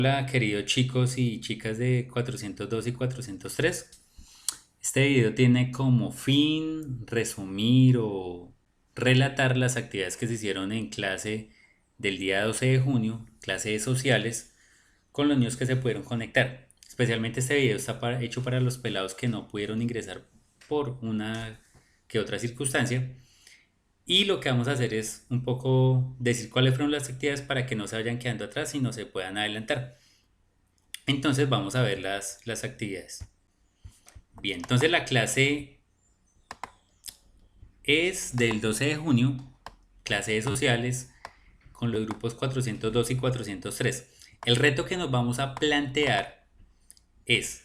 Hola, queridos chicos y chicas de 402 y 403. Este video tiene como fin resumir o relatar las actividades que se hicieron en clase del día 12 de junio, clase de sociales, con los niños que se pudieron conectar. Especialmente este video está hecho para los pelados que no pudieron ingresar por una que otra circunstancia. Y lo que vamos a hacer es un poco decir cuáles fueron las actividades para que no se vayan quedando atrás y no se puedan adelantar. Entonces vamos a ver las actividades. Bien, entonces la clase es del 12 de junio, clase de sociales con los grupos 402 y 403. El reto que nos vamos a plantear es,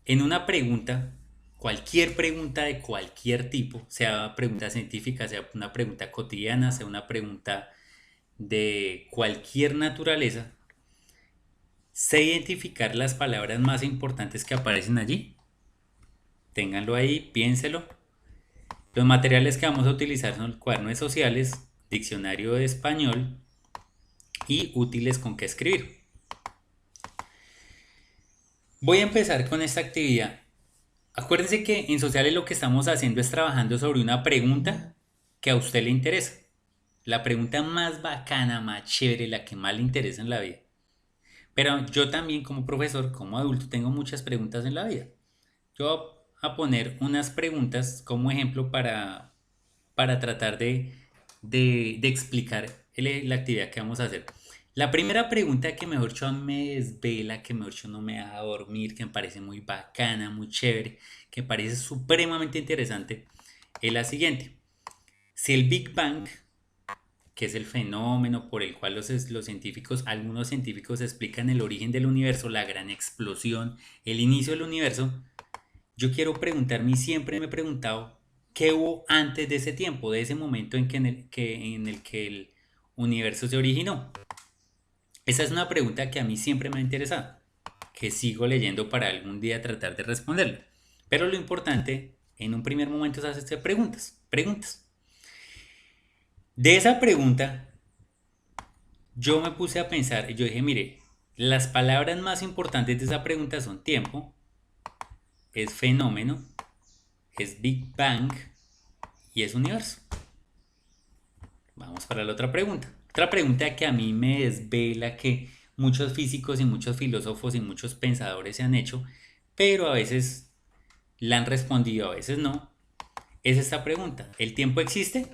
en una pregunta, cualquier pregunta de cualquier tipo, sea pregunta científica, sea una pregunta cotidiana, sea una pregunta de cualquier naturaleza, sé identificar las palabras más importantes que aparecen allí. Ténganlo ahí, piénselo. Los materiales que vamos a utilizar son el cuaderno de sociales, diccionario de español y útiles con qué escribir. Voy a empezar con esta actividad. Acuérdense que en sociales lo que estamos haciendo es trabajando sobre una pregunta que a usted le interesa. La pregunta más bacana, más chévere, la que más le interesa en la vida. Pero yo también como profesor, como adulto, tengo muchas preguntas en la vida. Yo voy a poner unas preguntas como ejemplo para tratar de explicar la actividad que vamos a hacer. La primera pregunta que mejor dicho me desvela, que mejor dicho no me deja dormir, que me parece muy bacana, muy chévere, que me parece supremamente interesante, es la siguiente. Si el Big Bang, que es el fenómeno por el cual los científicos, algunos científicos explican el origen del universo, la gran explosión, el inicio del universo, yo quiero preguntarme y siempre me he preguntado qué hubo antes de ese tiempo, de ese momento en el que el universo se originó. Esa es una pregunta que a mí siempre me ha interesado, que sigo leyendo para algún día tratar de responderla. Pero lo importante en un primer momento es hacerse preguntas. De esa pregunta yo me puse a pensar y yo dije, mire, las palabras más importantes de esa pregunta son tiempo, es fenómeno, es Big Bang y es universo. Vamos para la otra pregunta. Otra pregunta que a mí me desvela, que muchos físicos y muchos filósofos y muchos pensadores se han hecho, pero a veces la han respondido, a veces no, es esta pregunta. ¿El tiempo existe?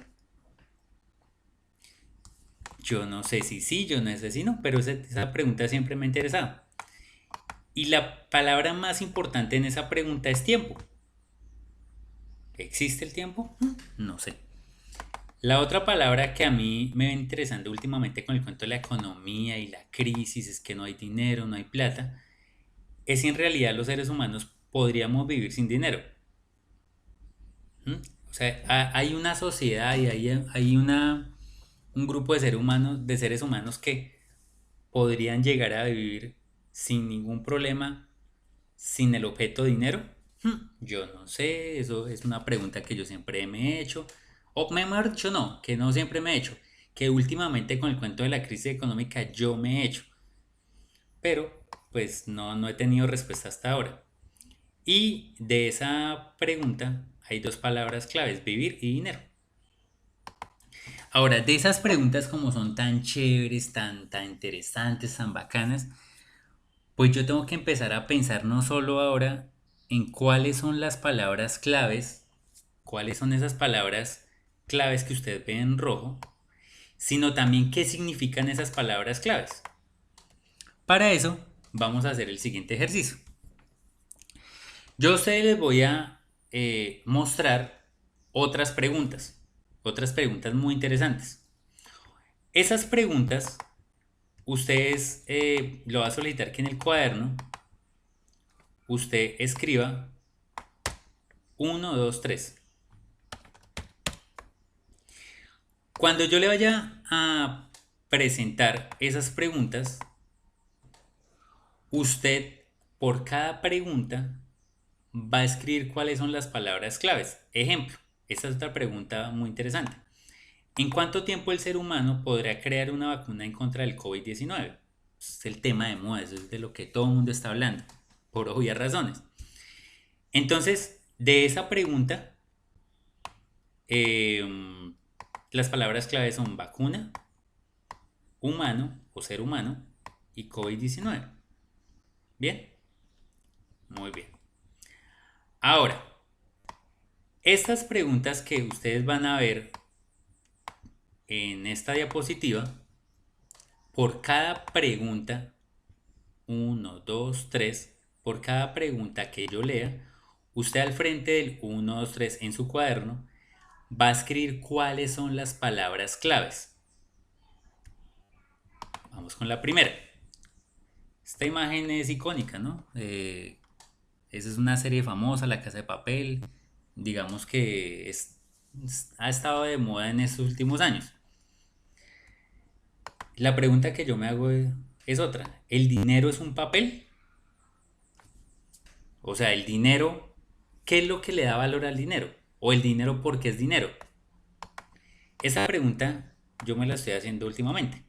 Yo no sé si sí, yo no sé si no, pero esa pregunta siempre me ha interesado. Y la palabra más importante en esa pregunta es tiempo. ¿Existe el tiempo? No sé. La otra palabra que a mí me va interesando últimamente con el cuento de la economía y la crisis, es que no hay dinero, no hay plata, es si en realidad los seres humanos podríamos vivir sin dinero. ¿Mm? O sea, hay una sociedad y un grupo de seres humanos que podrían llegar a vivir sin ningún problema, sin el objeto dinero. Yo no sé, eso es una pregunta que yo siempre me he hecho. O mejor dicho, no, que no siempre me he hecho. Que últimamente con el cuento de la crisis económica yo me he hecho. Pero pues no he tenido respuesta hasta ahora. Y de esa pregunta hay dos palabras claves, vivir y dinero. Ahora, de esas preguntas como son tan chéveres, tan interesantes, tan bacanas, pues yo tengo que empezar a pensar no solo ahora en cuáles son las palabras claves, cuáles son esas palabras claves que usted ve en rojo, sino también qué significan esas palabras claves. Para eso vamos a hacer el siguiente ejercicio. Yo a ustedes les voy a mostrar otras preguntas muy interesantes. Esas preguntas ustedes lo va a solicitar que en el cuaderno usted escriba uno, 2, 3. Cuando yo le vaya a presentar esas preguntas, usted por cada pregunta va a escribir cuáles son las palabras claves. Ejemplo, esta es otra pregunta muy interesante. ¿En cuánto tiempo el ser humano podrá crear una vacuna en contra del COVID-19? Es el tema de moda, eso es de lo que todo el mundo está hablando, por obvias razones. Entonces, de esa pregunta, eh, las palabras clave son vacuna, humano o ser humano y COVID-19. ¿Bien? Muy bien. Ahora, estas preguntas que ustedes van a ver en esta diapositiva, por cada pregunta, uno, 2, 3, por cada pregunta que yo lea, usted al frente del 1, 2, 3 en su cuaderno va a escribir cuáles son las palabras claves. Vamos con la primera. Esta imagen es icónica, ¿no? Esa es una serie famosa, La Casa de Papel. Digamos que ha estado de moda en estos últimos años. La pregunta que yo me hago es otra. ¿El dinero es un papel? O sea, el dinero, ¿qué es lo que le da valor al dinero? ¿O el dinero por qué es dinero? Esa pregunta yo me la estoy haciendo últimamente.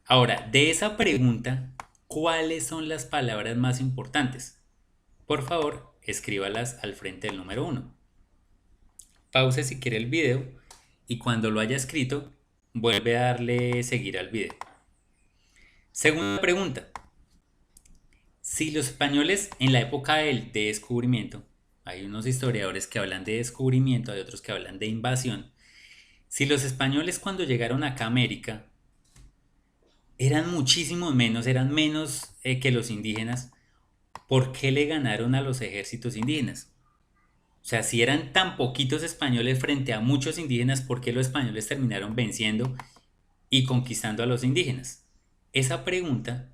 Ahora, de esa pregunta, ¿cuáles son las palabras más importantes? Por favor, escríbalas al frente del número 1. Pause si quiere el video y cuando lo haya escrito, vuelve a darle seguir al video. Segunda pregunta. Si los españoles en la época del descubrimiento, hay unos historiadores que hablan de descubrimiento, hay otros que hablan de invasión. Si los españoles cuando llegaron acá a América eran muchísimo menos, eran menos que los indígenas, ¿por qué le ganaron a los ejércitos indígenas? O sea, si eran tan poquitos españoles frente a muchos indígenas, ¿por qué los españoles terminaron venciendo y conquistando a los indígenas? Esa pregunta,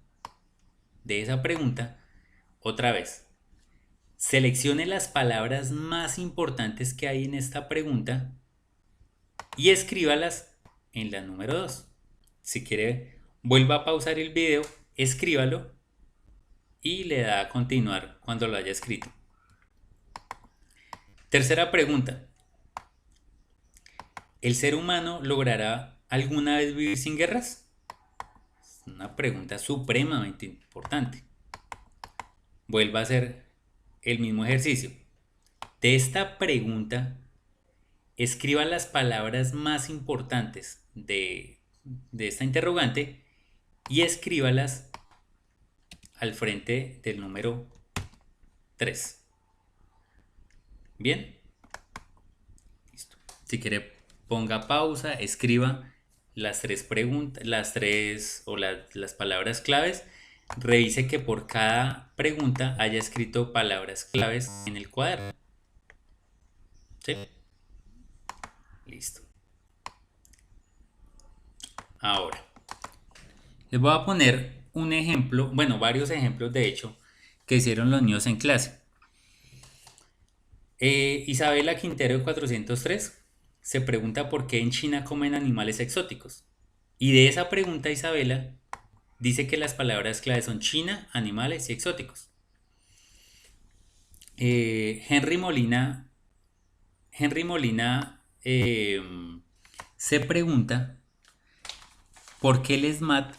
de esa pregunta, otra vez, seleccione las palabras más importantes que hay en esta pregunta y escríbalas en la número 2. Si quiere, vuelva a pausar el video, escríbalo y le da a continuar cuando lo haya escrito. Tercera pregunta. ¿El ser humano logrará alguna vez vivir sin guerras? Es una pregunta supremamente importante. Vuelva a hacer el mismo ejercicio. De esta pregunta, escriba las palabras más importantes de esta interrogante y escríbalas al frente del número 3. ¿Bien? Listo. Si quiere, ponga pausa, escriba las tres preguntas, las palabras claves. Revise que por cada pregunta haya escrito palabras claves en el cuaderno. ¿Sí? Listo. Ahora, les voy a poner un ejemplo, bueno, varios ejemplos de hecho, que hicieron los niños en clase. Isabela Quintero de 403 se pregunta por qué en China comen animales exóticos. Y de esa pregunta Isabela dice que las palabras claves son China, animales y exóticos. Henry Molina, se pregunta por qué el SMAT,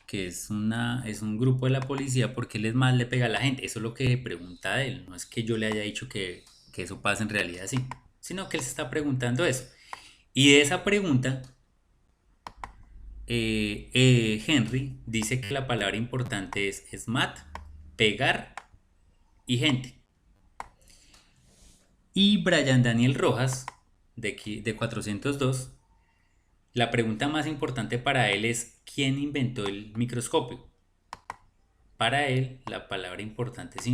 que es un grupo de la policía, por qué el SMAT le pega a la gente. Eso es lo que pregunta él. No es que yo le haya dicho que eso pasa en realidad así, sino que él se está preguntando eso. Y de esa pregunta, Henry dice que la palabra importante es SMAT, pegar y gente. Y Brian Daniel Rojas, de 402, la pregunta más importante para él es ¿quién inventó el microscopio? Para él, la palabra importante es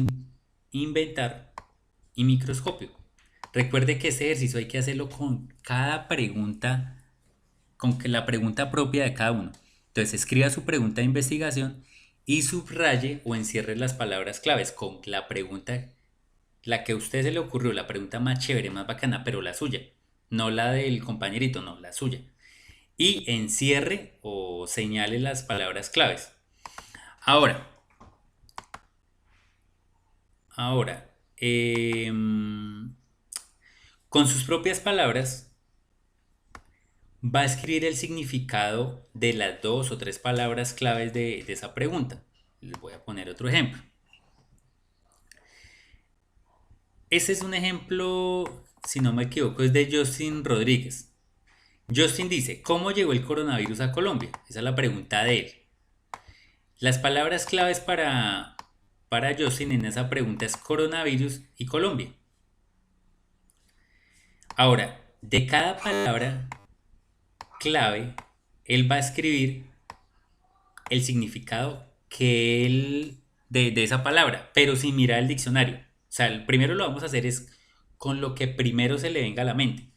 inventar y microscopio. Recuerde que este ejercicio hay que hacerlo con cada pregunta, con la pregunta propia de cada uno. Entonces escriba su pregunta de investigación y subraye o encierre las palabras claves con la pregunta, la que a usted se le ocurrió, la pregunta más chévere, más bacana, pero la suya, no la del compañerito, no, la suya. Y encierre o señale las palabras claves. Ahora, ahora, con sus propias palabras, va a escribir el significado de las dos o tres palabras claves de esa pregunta. Les voy a poner otro ejemplo. Ese es un ejemplo, si no me equivoco, es de Justin Rodríguez. Justin dice, ¿cómo llegó el coronavirus a Colombia? Esa es la pregunta de él. Las palabras claves para Justin en esa pregunta es coronavirus y Colombia. Ahora, de cada palabra clave, él va a escribir el significado que él de esa palabra, pero sin mirar el diccionario. O sea, el primero lo vamos a hacer es con lo que primero se le venga a la mente.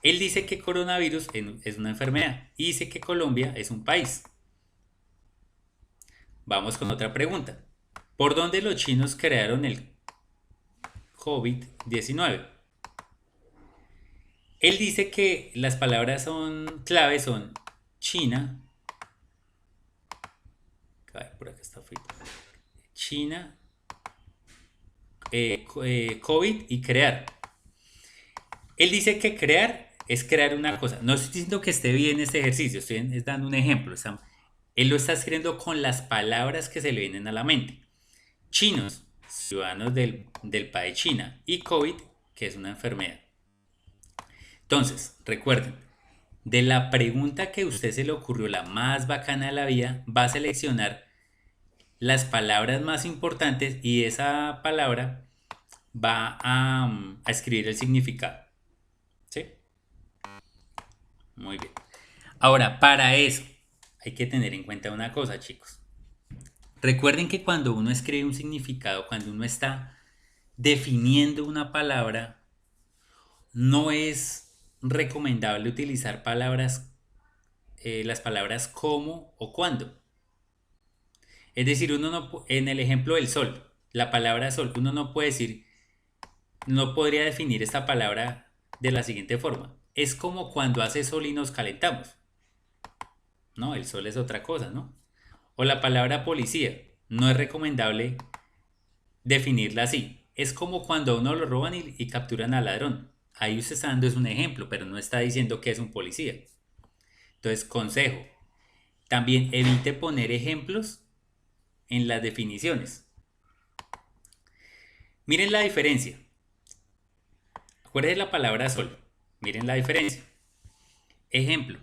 Él dice que coronavirus es una enfermedad y dice que Colombia es un país. Vamos con otra pregunta. ¿Por dónde los chinos crearon el COVID-19? Él dice que las palabras son claves son China, por acá está frito. China, COVID y crear. Él dice que crear es crear una cosa. No estoy diciendo que esté bien este ejercicio, estoy dando un ejemplo. Él lo está escribiendo con las palabras que se le vienen a la mente. Chinos, ciudadanos del país China, y COVID, que es una enfermedad. Entonces, recuerden, de la pregunta que a usted se le ocurrió la más bacana de la vida, va a seleccionar las palabras más importantes y esa palabra va a escribir el significado. ¿Sí? Muy bien. Ahora, para eso hay que tener en cuenta una cosa, chicos. Recuerden que cuando uno escribe un significado, cuando uno está definiendo una palabra, no es recomendable utilizar las palabras como o cuando. Es decir, uno no, en el ejemplo del sol, la palabra sol, uno no puede decir, no podría definir esta palabra de la siguiente forma. Es como cuando hace sol y nos calentamos. No, el sol es otra cosa, ¿no? O la palabra policía, no es recomendable definirla así. Es como cuando a uno lo roban y capturan al ladrón. Ahí usted está dando es un ejemplo, pero no está diciendo que es un policía. Entonces, consejo, también evite poner ejemplos en las definiciones. Miren la diferencia. Acuérdense la palabra sol. Miren la diferencia. Ejemplo.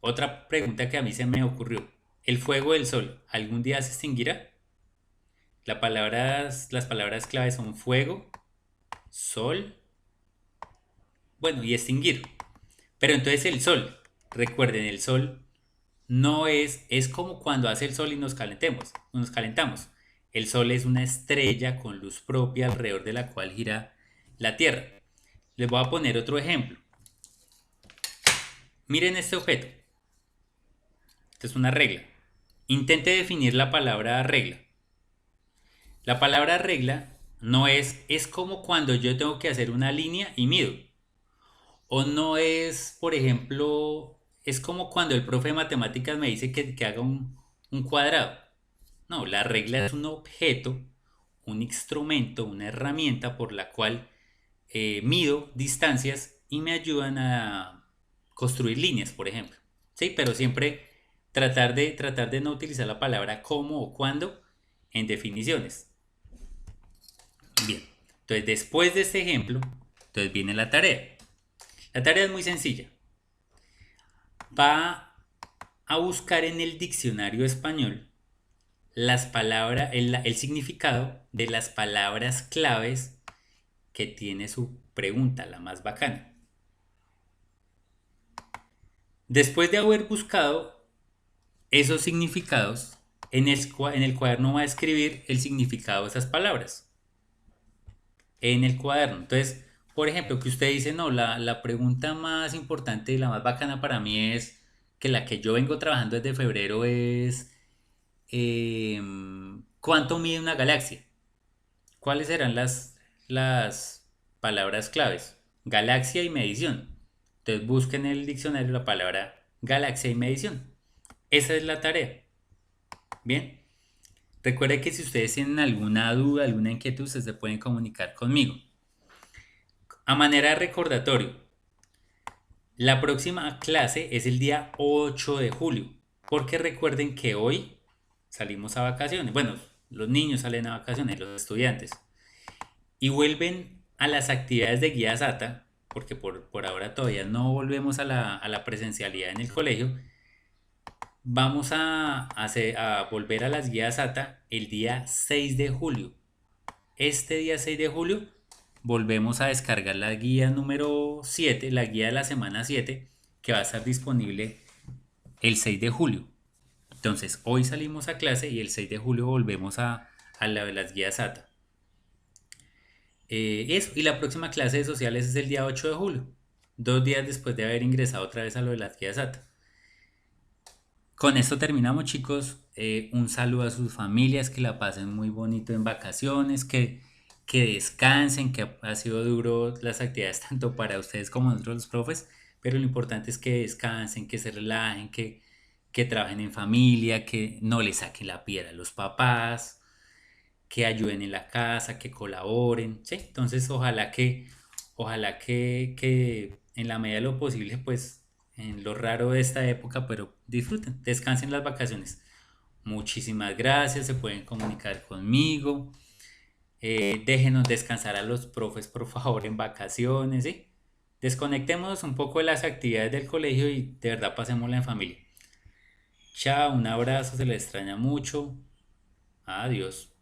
Otra pregunta que a mí se me ocurrió. ¿El fuego del sol algún día se extinguirá? Las palabras claves son fuego, sol, bueno, y extinguir. Pero entonces el sol, recuerden, el sol no es como cuando hace el sol y nos calentamos. El sol es una estrella con luz propia alrededor de la cual gira la Tierra. Les voy a poner otro ejemplo. Miren este objeto. Esta es una regla. Intente definir la palabra regla. La palabra regla no es como cuando yo tengo que hacer una línea y mido. O no es, por ejemplo, es como cuando el profe de matemáticas me dice que haga un cuadrado. No, la regla es un objeto, un instrumento, una herramienta por la cual mido distancias y me ayudan a construir líneas, por ejemplo. ¿Sí? Pero siempre tratar de no utilizar la palabra como o cuando en definiciones. Bien, entonces después de este ejemplo, entonces viene la tarea. La tarea es muy sencilla. Va a buscar en el diccionario español el significado de las palabras claves que tiene su pregunta, la más bacana. Después de haber buscado esos significados, en el cuaderno va a escribir el significado de esas palabras. En el cuaderno. Entonces, por ejemplo, que usted dice, no, la pregunta más importante y la más bacana para mí es que la que yo vengo trabajando desde febrero es ¿cuánto mide una galaxia? ¿Cuáles serán las palabras claves? Galaxia y medición. Entonces busquen en el diccionario la palabra galaxia y medición. Esa es la tarea. Bien. Recuerde que si ustedes tienen alguna duda, alguna inquietud, ustedes se pueden comunicar conmigo. A manera de recordatorio, La próxima clase es el día 8 de julio, porque recuerden que hoy salimos a vacaciones. Bueno, los niños salen a vacaciones, los estudiantes, y vuelven a las actividades de guía SATA, porque por ahora todavía no volvemos a la presencialidad en el colegio. Vamos a volver a las guías SATA el día 6 de julio. Este día 6 de julio volvemos a descargar la guía número 7, la guía de la semana 7, que va a estar disponible el 6 de julio. Entonces, hoy salimos a clase y el 6 de julio volvemos a la de las guías SATA. Eso, y la próxima clase de sociales es el día 8 de julio, 2 días después de haber ingresado otra vez a lo de las guías SATA. Con esto terminamos, chicos. Un saludo a sus familias, que la pasen muy bonito en vacaciones, que descansen, que ha sido duro las actividades tanto para ustedes como nosotros los profes, pero lo importante es que descansen, que se relajen, que trabajen en familia, que no le saquen la piedra a los papás, que ayuden en la casa, que colaboren, ¿sí? Entonces, ojalá que en la medida de lo posible, pues, en lo raro de esta época, pero disfruten, descansen las vacaciones. Muchísimas gracias, se pueden comunicar conmigo. Déjenos descansar a los profes, por favor, en vacaciones, ¿sí? Desconectémonos un poco de las actividades del colegio y de verdad pasémosla en familia. Chao, un abrazo, se les extraña mucho. Adiós.